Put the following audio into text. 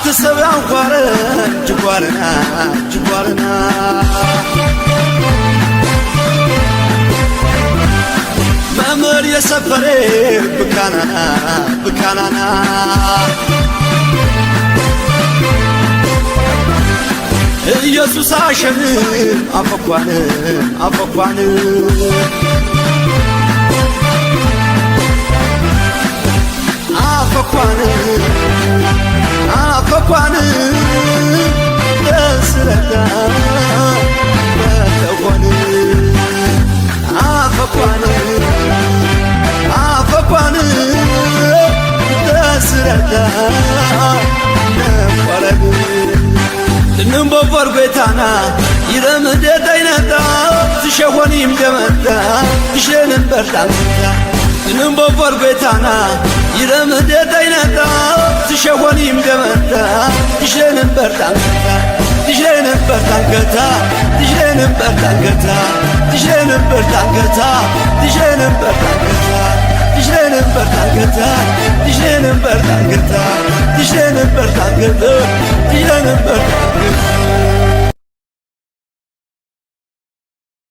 تسبع قارن جوارنا جوارنا مأمر يسفري بكاننا بكاننا ኢየሱስ አሸን አፈኳን አፈኳን አፈኳን አፈኳን ደስረዳ በተኳን አፈኳን አፈኳን ደስረዳ ነቆረብ نمبر بيتانا يرمد دينتا تشواني مدمتا تشين برتانتا نمبر بيتانا يرمد دينتا تشواني مدمتا تشين برتانتا تشين برتانتا تشين برتانتا تشين برتانتا تشين برتانتا تشين برتانتا تشين برتانتا تشين برتانتا تشين برتانتا